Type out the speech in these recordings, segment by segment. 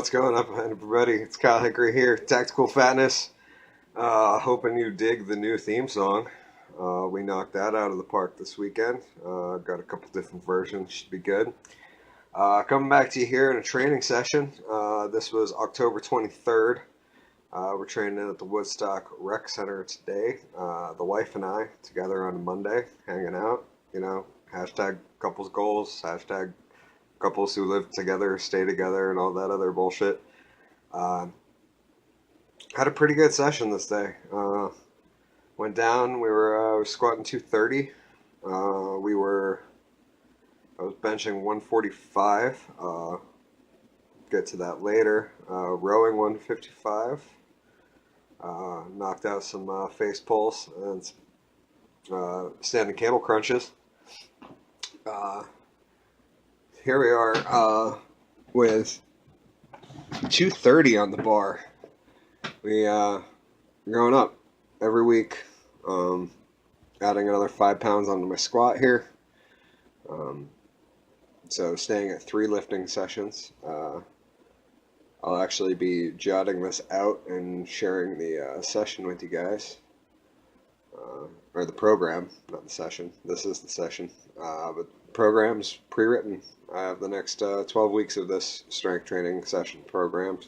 What's going up, everybody? It's Kyle Hickory here, Tactical Fatness. Hoping you dig the new theme song. We knocked that out of the park this weekend. Got a couple different versions, should be good. Coming back to you here in a training session. This was October 23rd. We're training at the Woodstock Rec Center today. The wife and I together on a Monday, hanging out. You know, hashtag couples goals, hashtag couples who live together, stay together, and all that other bullshit. Had a pretty good session this day. Went down. We were squatting 230. I was benching 145. Get to that later. Rowing 155. Knocked out some Facepulls and standing cable crunches. Here we are with 230 on the bar. We going up every week, adding another 5 pounds onto my squat here. So staying at 3 lifting sessions. I'll actually be jotting this out and sharing the session with you guys. Or the program, not the session. This is the session. But the program's pre-written. I have the next 12 weeks of this strength training session programmed.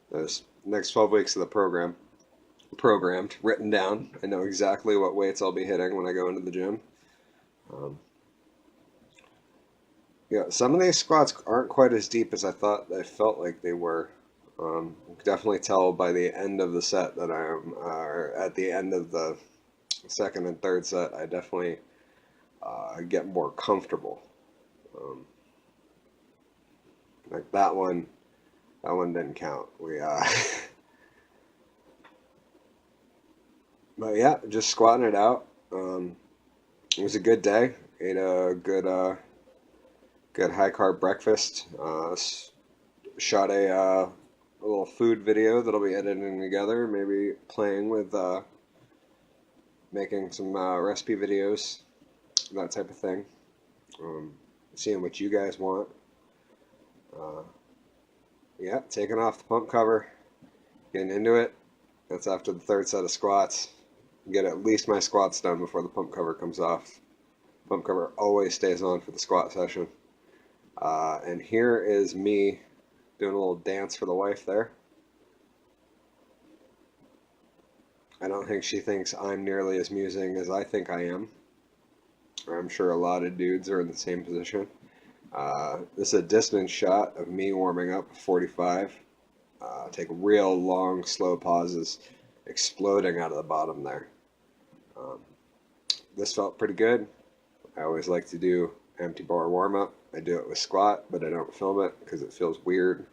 Those next 12 weeks of the program programmed, written down. I know exactly what weights I'll be hitting when I go into the gym. Yeah, some of these squats aren't quite as deep as I thought they felt like they were. You can definitely tell by the end of the set that I'm, at the end of the second and third set, I definitely get more comfortable. Like that one didn't count. But yeah, just squatting it out. It was a good day. Ate a good high carb breakfast. Shot a little food video that I'll be editing together. Maybe playing with making some recipe videos, that type of thing. Seeing what you guys want. Yeah, taking off the pump cover, getting into it. That's after the third set of squats. Get at least my squats done before the pump cover comes off. Pump cover always stays on for the squat session. And here is me doing a little dance for the wife there. I don't think she thinks I'm nearly as amusing as I think I am. I'm sure a lot of dudes are in the same position. This is a distance shot of me warming up 45. Take real long, slow pauses, exploding out of the bottom there. This felt pretty good. I always like to do empty bar warm up. I do it with squat, but I don't film it because it feels weird.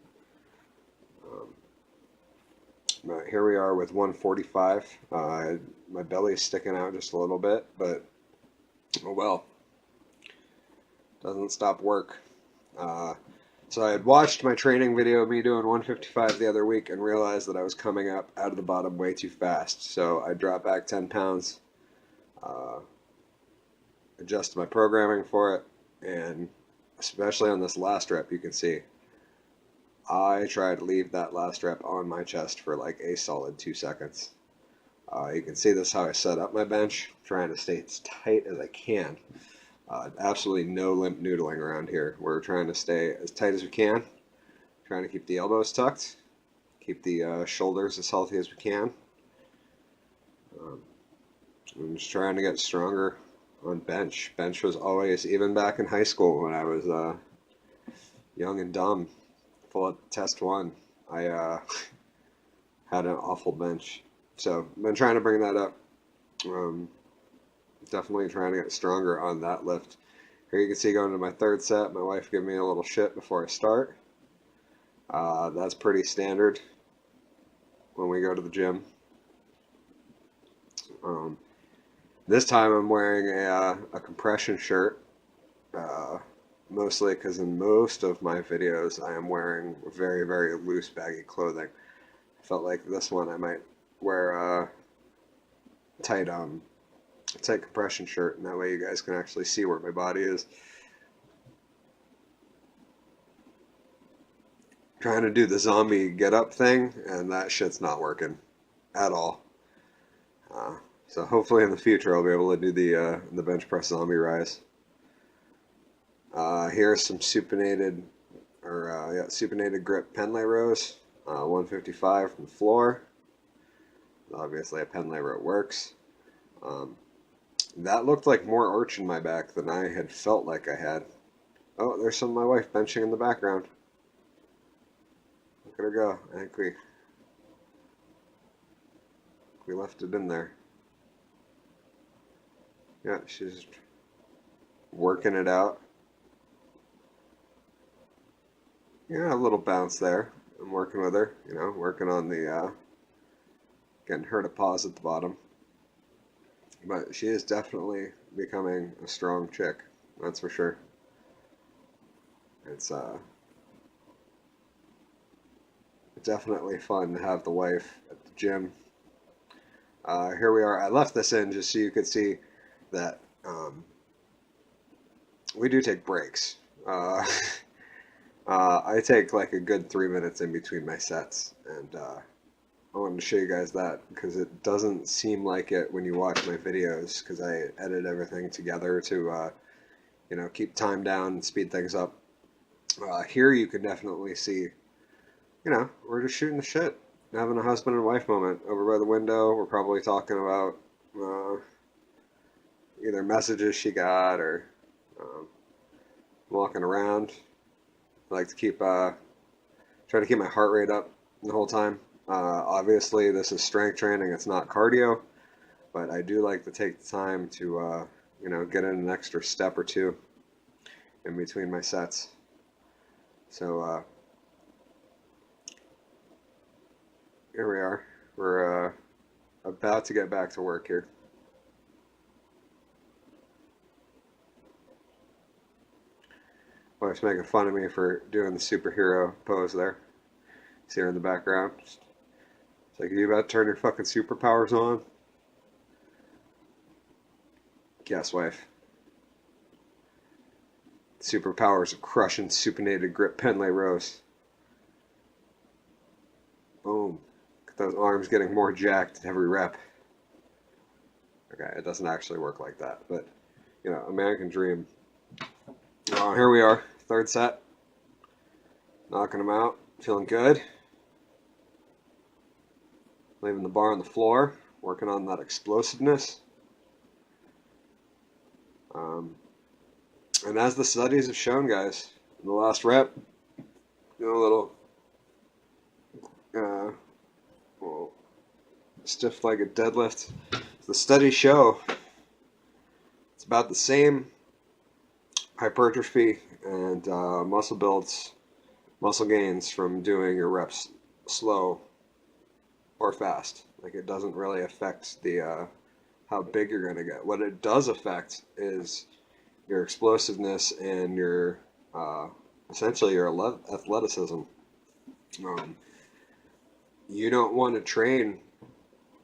But here we are with 145. My belly's sticking out just a little bit, but oh well. Doesn't stop work. So I had watched my training video of me doing 155 the other week and realized that I was coming up out of the bottom way too fast. So I dropped back 10 pounds, adjusted my programming for it, and especially on this last rep, you can see I try to leave that last rep on my chest for like a solid 2 seconds. You can see this how I set up my bench, trying to stay as tight as I can. Absolutely no limp noodling around here. We're trying to stay as tight as we can, trying to keep the elbows tucked, keep the shoulders as healthy as we can. I'm just trying to get stronger on bench. Bench was always, even back in high school when I was young and dumb, full of test one, I had an awful bench. So I've been trying to bring that up. Definitely trying to get stronger on that lift. Here you can see going to my third set, my wife gave me a little shit before I start. That's pretty standard when we go to the gym. This time I'm wearing a compression shirt, mostly because in most of my videos I am wearing very, very loose, baggy clothing. I felt like this one I might wear a tight compression shirt, and that way you guys can actually see where my body is. trying to do the zombie get up thing, and that shit's not working at all. Uh, so hopefully in the future I'll be able to do the bench press zombie rise. Here's some supinated supinated grip Penlay rows, 155 from the floor. Obviously a Penlay row works. That looked like more arch in my back than I had felt like I had. Oh, there's some of my wife benching in the background. Look at her go. I think we left it in there. Yeah, she's working it out. Yeah, a little bounce there. I'm working with her, working on the getting her to pause at the bottom. But she is definitely becoming a strong chick, that's for sure. It's definitely fun to have the wife at the gym. Here we are. I left this in just so you could see that we do take breaks. I take like a good 3 minutes in between my sets, and I wanted to show you guys that because it doesn't seem like it when you watch my videos, because I edit everything together to keep time down and speed things up. Here you can definitely see, we're just shooting the shit, having a husband and wife moment over by the window. We're probably talking about either messages she got or walking around. I like to try to keep my heart rate up the whole time. Obviously, this is strength training; it's not cardio, but I do like to take the time to get in an extra step or two in between my sets. So here we are. We're about to get back to work here. Wife's making fun of me for doing the superhero pose there. See her in the background. It's like, are you about to turn your fucking superpowers on? Yes, wife. Superpowers of crushing supinated grip Penlay rows. Boom. Get those arms getting more jacked every rep. Okay, it doesn't actually work like that, but a man can dream. Here we are, third set. Knocking them out, feeling good. Leaving the bar on the floor, working on that explosiveness. And as the studies have shown, guys, in the last rep, a little stiff-legged deadlift. The studies show it's about the same hypertrophy and muscle builds, muscle gains from doing your reps slow or fast. Like, it doesn't really affect the how big you're going to get. What it does affect is your explosiveness and your essentially your athleticism. You don't want to train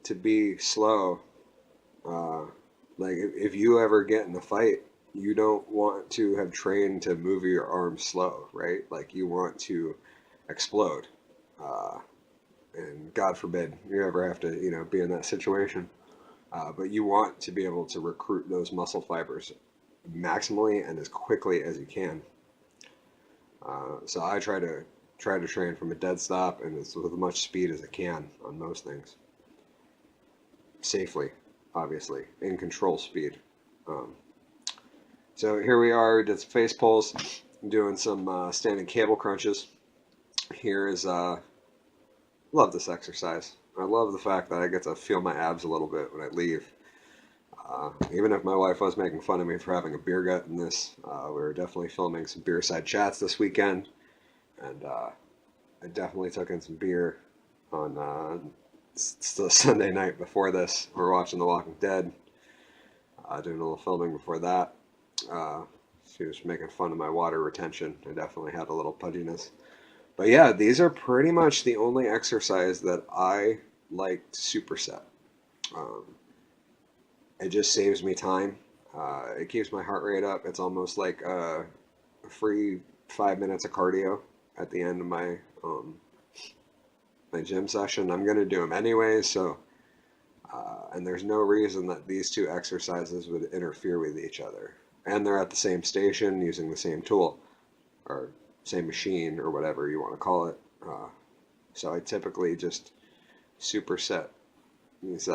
to be slow. Like, if you ever get in a fight, you don't want to have trained to move your arms slow, right? Like, you want to explode. And God forbid you ever have to, be in that situation. But you want to be able to recruit those muscle fibers maximally and as quickly as you can. So I try to train from a dead stop and with as much speed as I can on most things. Safely, obviously, in control speed. So here we are, did some face pulls, doing some standing cable crunches. Here is, love this exercise. I love the fact that I get to feel my abs a little bit when I leave. Even if my wife was making fun of me for having a beer gut in this, we were definitely filming some beer side chats this weekend. And I definitely took in some beer on the Sunday night before this. We were watching The Walking Dead, doing a little filming before that. She was making fun of my water retention. I definitely had a little pudginess. But yeah, these are pretty much the only exercise that I like to superset. It just saves me time. It keeps my heart rate up. It's almost like a free 5 minutes of cardio at the end of my my gym session. I'm going to do them anyway, so and there's no reason that these two exercises would interfere with each other. And they're at the same station using the same tool or same machine or whatever you want to call it. So I typically just superset these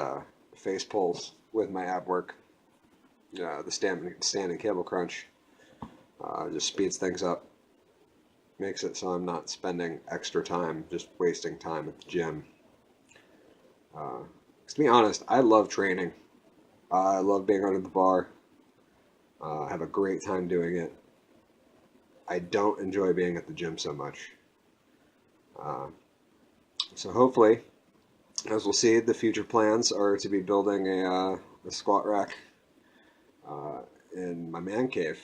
Facepulls with my ab work. The standing cable crunch just speeds things up, makes it so I'm not spending extra time just wasting time at the gym. To be honest, I love training. I love being under the bar. I have a great time doing it. I don't enjoy being at the gym so much. So hopefully, as we'll see, the future plans are to be building a squat rack in my man cave.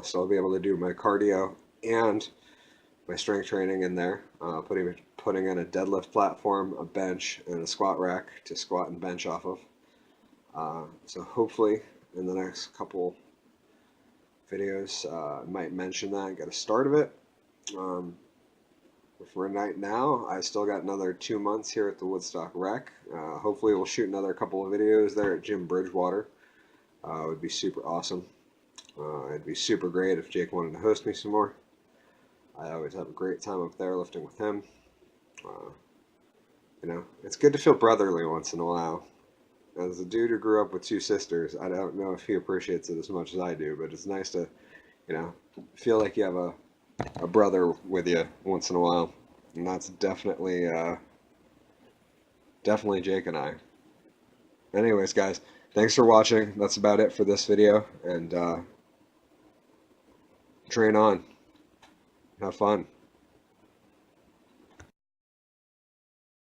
So I'll be able to do my cardio and my strength training in there, putting in a deadlift platform, a bench, and a squat rack to squat and bench off of. So hopefully in the next couple videos I might mention that and get a start of it. For right now, I still got another 2 months here at the Woodstock Rec. Hopefully we'll shoot another couple of videos there at Jim Bridgewater. It would be super awesome. It'd be super great if Jake wanted to host me some more. I always have a great time up there lifting with him. You know, it's good to feel brotherly once in a while. As a dude who grew up with two sisters, I don't know if he appreciates it as much as I do, but it's nice to, you know, feel like you have a brother with you once in a while. And that's definitely Jake and I. Anyways, guys, thanks for watching. That's about it for this video, and train on. Have fun.